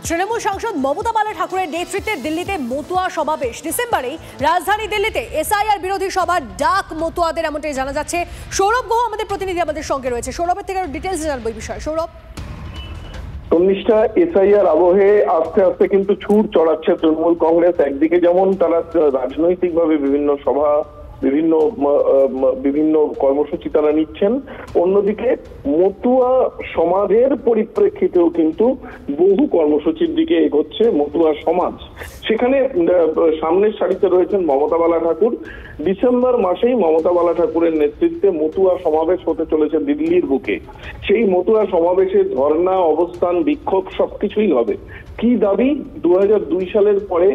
তৃণমূল সাংসদ মমতা বালা ঠাকুরের নেতৃত্বে দিল্লিতে মতুয়া সমাবেশ। ডিসেম্বরে রাজধানী দিল্লিতে এসআইআর বিরোধী সভার ডাক মতুয়াদের, এমনটাই জানা যাচ্ছে। সৌরভ গুহ আমাদের প্রতিনিধি আমাদের সঙ্গে রয়েছে। সৌরভের থেকে আরো ডিটেইলস জানবো এই বিষয়ে। সৌরভ, তন্নিষ্ঠা, এসআইআর আবহে আস্তে আস্তে কিন্তু ছুট চড়াচ্ছে তৃণমূল কংগ্রেস। একদিকে যেমন তারা রাজনৈতিকভাবে বিভিন্ন সভা, বিভিন্ন কর্মসূচি তারা নিচ্ছেন, অন্যদিকে মতুয়া সমাজের পরিপ্রেক্ষিতেও কিন্তু বহু কর্মসূচির দিকে এগোচ্ছে মতুয়া সমাজ। সেখানে সামনের সারিতে রয়েছেন মমতা বালা ঠাকুর। ডিসেম্বর মাসেই মমতা বালা ঠাকুরের নেতৃত্বে মতুয়া সমাবেশ হতে চলেছে দিল্লির বুকে। সেই মতুয়া সমাবেশে ধর্ণা, অবস্থান, বিক্ষোভ সবকিছুই হবে। কি দাবি? 2002 সালের পরে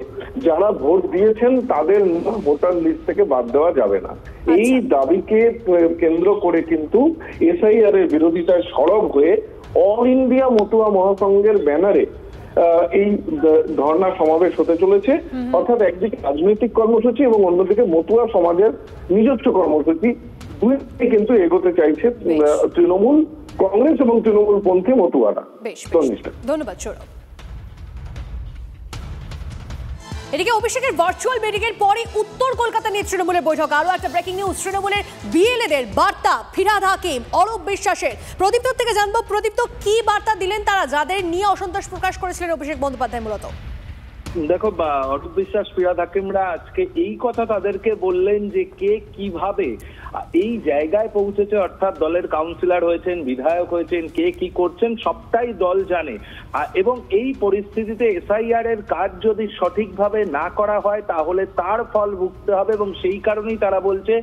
যারা ভোট দিয়েছেন তাদের নাম ভোটার লিস্ট থেকে বাদ দেওয়া যাবে না। এই দাবিকে কেন্দ্র করে কিন্তু এসআইআর এর বিরোধিতায় সরব হয়ে অল ইন্ডিয়া মতুয়া মহাসংঘের ব্যানারে এই ধর্ণা সমাবেশ হতে চলেছে। অর্থাৎ একদিকে রাজনৈতিক কর্মসূচি এবং অন্যদিকে মতুয়া সমাজের নিজস্ব কর্মসূচি, দুই কিন্তু এগোতে চাইছে তৃণমূল কংগ্রেস এবং তৃণমূল পন্থী মতুয়ারা। ধন্যবাদ সৌরভ। এদিকে অভিষেকের ভার্চুয়াল মিটিংয়ের পরে উত্তর কলকাতা নিয়ে তৃণমূলের বৈঠক। আরো একটা ব্রেকিং নিউজ, তৃণমূলের বিএলএদের বার্তা ফিরহাদ হাকিম, অরূপ বিশ্বাসের। প্রদীপ্ত থেকে জানবো, প্রদীপ্ত কি বার্তা দিলেন তারা, যাদের নিয়ে অসন্তোষ প্রকাশ করেছিলেন অভিষেক বন্দ্যোপাধ্যায়? মূলত দেখো, অরূপ বিশ্বাস, ফিরহাদ হাকিমরা আজকে এই কথা তাদেরকে বললেন যে কে কিভাবে এই জায়গায় পৌঁছেছে, অর্থাৎ দলের কাউন্সিলর হয়েছেন, বিধায়ক হয়েছেন, কে কি করছেন সবটাই দল জানে। এবং এই পরিস্থিতিতে এসআইআর এর কাজ যদি সঠিকভাবে না করা হয় তাহলে তার ফল ভুগতে হবে। এবং সেই কারণেই তারা বলছে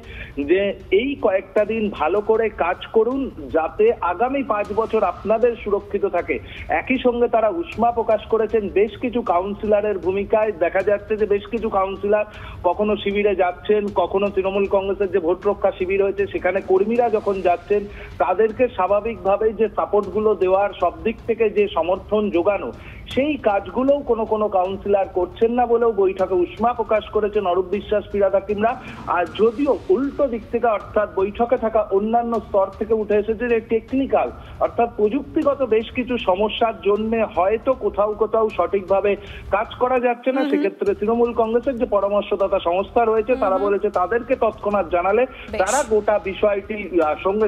যে এই কয়েকটা দিন ভালো করে কাজ করুন যাতে আগামী 5 বছর আপনাদের সুরক্ষিত থাকে। একই সঙ্গে তারা উষ্মা প্রকাশ করেছেন বেশ কিছু কাউন্সিলরের ভূমিকায়। দেখা যাচ্ছে যে বেশ কিছু কাউন্সিলর কখনো শিবিরে যাচ্ছেন, কখনো তৃণমূল কংগ্রেসের যে ভোট রক্ষা শিবির হয়েছে সেখানে কর্মীরা যখন যাচ্ছেন তাদেরকে স্বাভাবিকভাবে যে সাপোর্ট গুলো দেওয়ার, সব দিক থেকে যে সমর্থন যোগানো, সেই কাজগুলোও কোনো কাউন্সিলর করছেন না বলেও বৈঠকে উষ্মা প্রকাশ করেছেন অরূপ বিশ্বাস, ফিরহাদ হাকিমরা। আর যদিও উল্টো দিক থেকে, অর্থাৎ বৈঠকে থাকা অন্যান্য স্তর থেকে উঠে এসেছে যে টেকনিক্যাল অর্থাৎ প্রযুক্তিগত বেশ কিছু সমস্যার জন্য হয়তো কোথাও সঠিকভাবে কাজ করা যাচ্ছে না। সেক্ষেত্রে তৃণমূল কংগ্রেসের যে পরামর্শদাতা সংস্থা রয়েছে তারা বলেছে তাদেরকে তৎক্ষণাৎ জানালে তারা গোটা বিষয়টি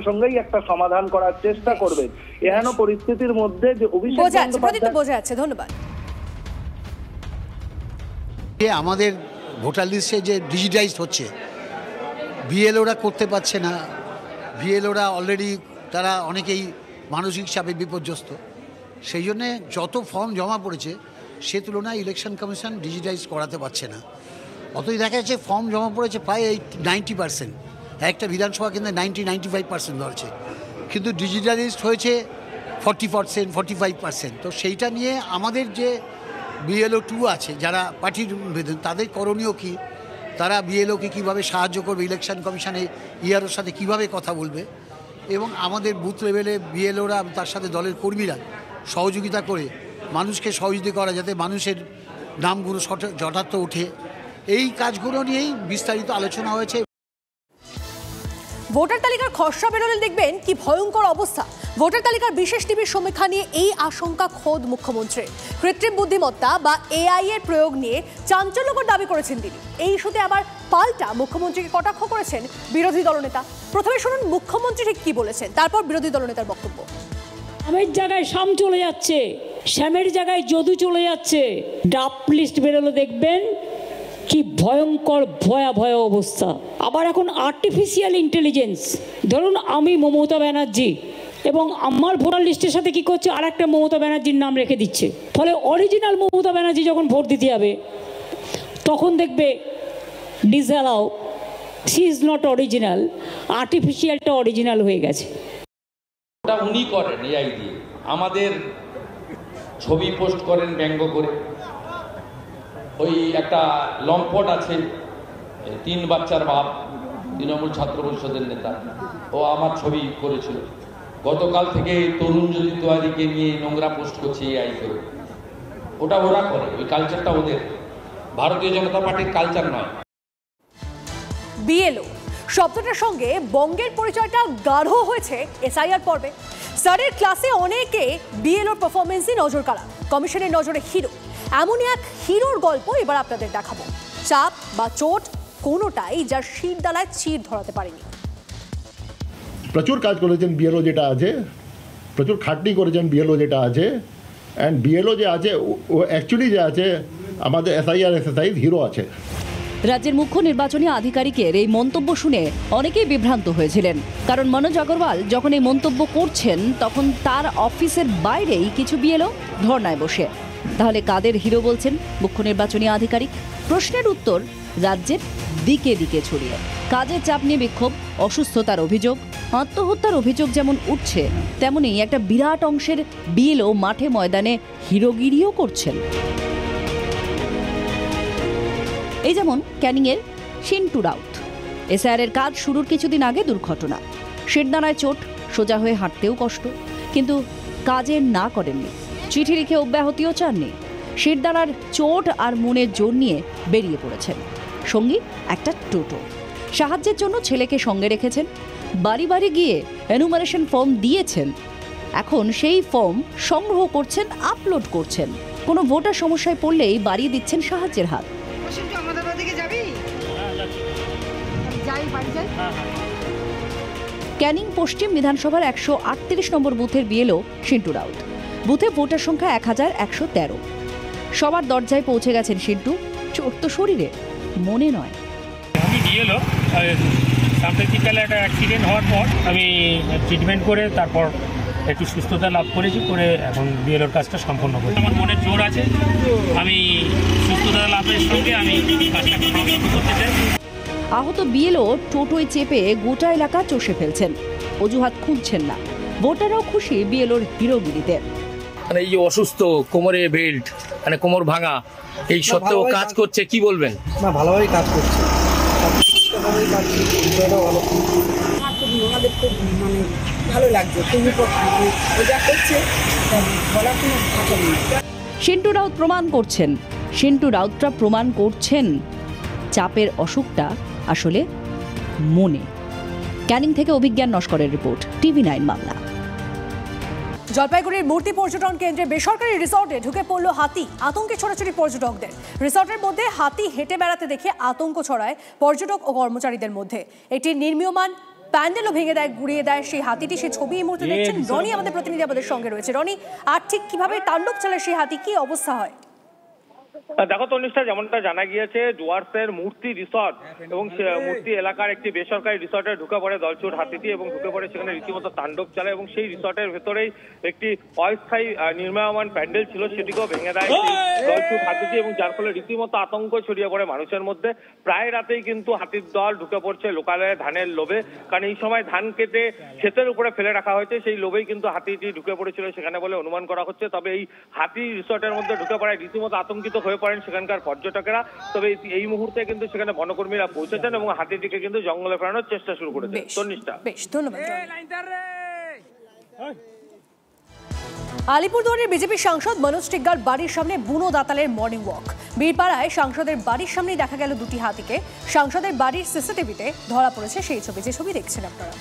সঙ্গেই একটা সমাধান করার চেষ্টা করবে। এহেন পরিস্থিতির মধ্যে যে অভিষেক বোঝা যাচ্ছে। ধন্যবাদ। আমাদের ভোটার লিস্টে যে ডিজিটাইজড হচ্ছে, বিএলওরা করতে পারছে না। বিএলওরা অলরেডি তারা অনেকেই মানসিক চাপে বিপর্যস্ত। সেই জন্যে যত ফর্ম জমা পড়েছে সে তুলনায় ইলেকশন কমিশন ডিজিটাইজ করাতে পারছে না। অতই দেখা যাচ্ছে ফর্ম জমা পড়েছে প্রায় 90%। একটা বিধানসভা কেন্দ্রে 95% ধরছে, কিন্তু ডিজিটালাইজড হয়েছে 40%, 45%। তো সেইটা নিয়ে আমাদের যে বিএলও 2 আছে যারা পার্টির তাদের করণীয় কি, তারা বিএলওকে কীভাবে সাহায্য করবে, ইলেকশন কমিশনে ইআরওর সাথে কিভাবে কথা বলবে, এবং আমাদের বুথ লেভেলে বিএলওরা তার সাথে দলের কর্মীরা সহযোগিতা করে মানুষকে সহযোগিতা করা যাতে মানুষের নামগুলো যথার্থ ওঠে, এই কাজগুলো নিয়েই বিস্তারিত আলোচনা হয়েছে। ভোটার তালিকার খসড়া বেরোলে দেখবেন কি ভয়ঙ্কর অবস্থা। ভোটার তালিকার বিশেষ টিভির সমীক্ষা নিয়ে এই আশঙ্কা খোদ মুখ্যমন্ত্রীর। কৃত্রিম বুদ্ধিমত্তা বা এআই এর প্রয়োগ নিয়ে চাঞ্চল্যকর দাবি করেছেন তিনি। এই ইস্যুতে আবার পাল্টা মুখ্যমন্ত্রীকে কটাক্ষ করেছেন বিরোধী দলনেতা। প্রথমে শুনুন মুখ্যমন্ত্রী ঠিক কি বলেছেন, তারপর বিরোধী দলনেতার বক্তব্য। আমের জায়গায় শাম চলে যাচ্ছে, শ্যামের জায়গায় যদু চলে যাচ্ছে। ড্রাফট লিস্ট বেরোলে দেখবেন কি ভয়ঙ্কর ভয়াবহ অবস্থা। আবার এখন আর্টিফিশিয়াল ইন্টেলিজেন্স, ধরুন আমি মমতা ব্যানার্জি এবং আমার ভোটার লিস্টের সাথে কি করছে, আর একটা মমতা ব্যানার্জির নাম রেখে দিচ্ছে। ফলে অরিজিনাল মমতা ব্যানার্জি যখন ভোট দিতে যাবে তখন দেখবে disallow, she is not original, আর্টিফিশিয়ালটা অরিজিনাল হয়ে গেছে। ওটা উনি করেন এআই দিয়ে, আমাদের ছবি পোস্ট করেন ব্যঙ্গ করে। ওই একটা লম্পট আছে, 3 বাচ্চার বাপ, তৃণমূল ছাত্র পরিষদের নেতা, ও আমার ছবি করেছিল। গতকাল থেকে তরুণ জ্যোতি তেওয়ারিকে নিয়ে নোংরা পোস্ট করছে এআই করে। ওটা ওরা করে, ওই কালচারটা ওদের, ভারতীয় জনতা পার্টির কালচার নয়। বিএলও শব্দটার সঙ্গে বঙ্গের পরিচয়টা গাঢ় হয়েছে এসআইআর পর্বে। স্যারের ক্লাসে অনেকে বিএলওর পারফরমেন্সই নজর কাড়া। কমিশনের নজরে হিরো। এমনই এক হিরোর গল্প এবার আপনাদের দেখাবো। চাপ বা চোট কোনোটাই যার শিরদালায় চির ধরাতে পারেনি। প্রচুর কাজ করেছেন বিএলও যেটা আছে, প্রচুর খাটনি করেছেন বিএলও যেটা আছে, অ্যান্ড বিএলও যে আছে ও অ্যাকচুয়ালি যে আছে আমাদের এসআইআর এসএসআই হিরো আছে। রাজ্যের মুখ্য নির্বাচনী আধিকারিকের এই মন্তব্য শুনে অনেকেই বিভ্রান্ত হয়েছিলেন, কারণ মনোজ আগরওয়াল যখন এই মন্তব্য করছেন তখন তার অফিসের বাইরেই কিছু বিএলও ধর্নায় বসে। তাহলে কাদের হিরো বলছেন মুখ্য নির্বাচনী আধিকারিক? প্রশ্নের উত্তর রাজ্যের দিকে দিকে ছড়িয়ে। কাজের চাপ নিয়ে বিক্ষোভ, অসুস্থতার অভিযোগ, আত্মহত্যার অভিযোগ যেমন উঠছে, তেমনি একটা বিরাট অংশের বিএলও মাঠে ময়দানে হিরোগিরিও করছেন। এই যেমন ক্যানিংয়ের সিন্টু রাউত। এসআইআরের কাজ শুরুর কিছুদিন আগে দুর্ঘটনা, শিরদাঁড়ায় চোট, সোজা হয়ে হাঁটতেও কষ্ট, কিন্তু কাজে না করেননি, চিঠি লিখে অব্যাহতিও চাননি। শিরদাঁড়ার চোট আর মনের জোর নিয়ে বেরিয়ে পড়েছেন। সঙ্গী একটা টোটো। সাহায্যের জন্য ছেলেকে সঙ্গে রেখেছেন, বাড়ি বাড়ি গিয়ে এনুমারেশন ফর্ম দিয়েছেন। এখন সেই ফর্ম সংগ্রহ করছেন, আপলোড করছেন। কোনো ভোটার সমস্যায় পড়লেই বাড়িয়ে দিচ্ছেন সাহায্যের হাত। ক্যানিং পশ্চিম বিধানসভার 138 নম্বর বুথের বিএলও সিন্টু রাউত। বুথে ভোটার সংখ্যা 1113। সবার দরজায় পৌঁছে গেছেন সিন্টু। চোট তো শরীরে, মনে নয়। আমি বিএলও, সাম্প্রতিককালে একটা অ্যাক্সিডেন্ট হওয়ার পর আমি ট্রিটমেন্ট করে তারপর একটু সুস্থতা লাভ করেছি, করে এখন বিএলওর কাজটা সম্পন্ন করি। আমার মনের জোর আছে, আমি সুস্থতা লাভের সঙ্গে আমি কাজটা করতে চাই। আহত বিএলও টোটোয় চেপে গোটা এলাকা চষে ফেলছেন, অজুহাত খুঁজছেন না। ভোটাররাও খুশি বিএলওর হিরোগিরিতে। মানে এই যে অসুস্থ, কোমরে বেল্ট, মানে কোমর ভাঙা, এই সত্ত্বেও কাজ করছে, কি বলবেন? না, ভালোভাবেই কাজ করছে। ভালো লাগছে, সিন্টু রাউত প্রমাণ করছেন, সিন্টু রাউতরা প্রমাণ করছেন চাপের অসুখটা আসলে মনে। ক্যানিং থেকে অভিজ্ঞান নস্করের রিপোর্ট, TV9 বাংলা। জলপাইগুড়ির মূর্তি পর্যটন কেন্দ্রে বেসরকারি রিসর্টে ঢুকে পড়ল হাতি। আতঙ্কে ছড়াছড়ি পর্যটকদের। রিসর্টের মধ্যে হাতি হেঁটে বেড়াতে দেখে আতঙ্ক ছড়ায় পর্যটক ও কর্মচারীদের মধ্যে। একটি নির্মীয়মান প্যান্ডেলও ভেঙে দেয়, গুড়িয়ে দেয় সেই হাতিটি। সেই ছবি এই মুহূর্তে দেখছেন রনি, আমাদের প্রতিনিধি আমাদের সঙ্গে রয়েছে। রনি, আর ঠিক কিভাবে তাণ্ডব চালায় সেই হাতি, কি অবস্থা হয়? দেখো তনিষ্ঠা, যেমনটা জানা গিয়েছে, ডুয়ার্সের মূর্তি রিসর্ট এবং মূর্তি এলাকার একটি বেসরকারি রিসর্টে ঢুকে পড়ে দলছুট হাতিটি এবং ঢুকে পড়ে সেখানে রীতিমতো তাণ্ডব চালায় এবং সেই রিসর্টের ভেতরেই একটি অস্থায়ী নির্মায়মান প্যান্ডেল ছিল, সেটিকেও ভেঙে দেয় দলছুট হাতিটি এবং যার ফলে রীতিমতো আতঙ্ক ছড়িয়ে পড়ে মানুষের মধ্যে। প্রায় রাতেই কিন্তু হাতির দল ঢুকে পড়ছে লোকালয়ে ধানের লোভে, কারণ এই সময় ধান কেটে ক্ষেতের উপরে ফেলে রাখা হয়েছে, সেই লোভেই কিন্তু হাতিটি ঢুকে পড়েছিল সেখানে বলে অনুমান করা হচ্ছে। তবে এই হাতি রিসর্টের মধ্যে ঢুকে পড়ায় রীতিমতো আতঙ্কিত হয়ে পড়েন সেখানকার পর্যটকেরা। তবে এই মুহূর্তে কিন্তু সেখানে বনকর্মীরা পৌঁছেছেন এবং হাতিটিকে কিন্তু জঙ্গলে ফেরানোর চেষ্টা শুরু করেছে। বেশ, ধন্যবাদ। আলিপুরদুয়ারের বিজেপি সাংসদ মনোজ টিগ্গার বাড়ির সামনে বুনো দাতালের মর্নিং ওয়াক। বীরপাড়ায় সাংসদের বাড়ির সামনেই দেখা গেল দুটি হাতিকে। সাংসদের বাড়ির সিসিটিভিতে ধরা পড়েছে সেই ছবি, যে ছবি দেখছেন আপনারা।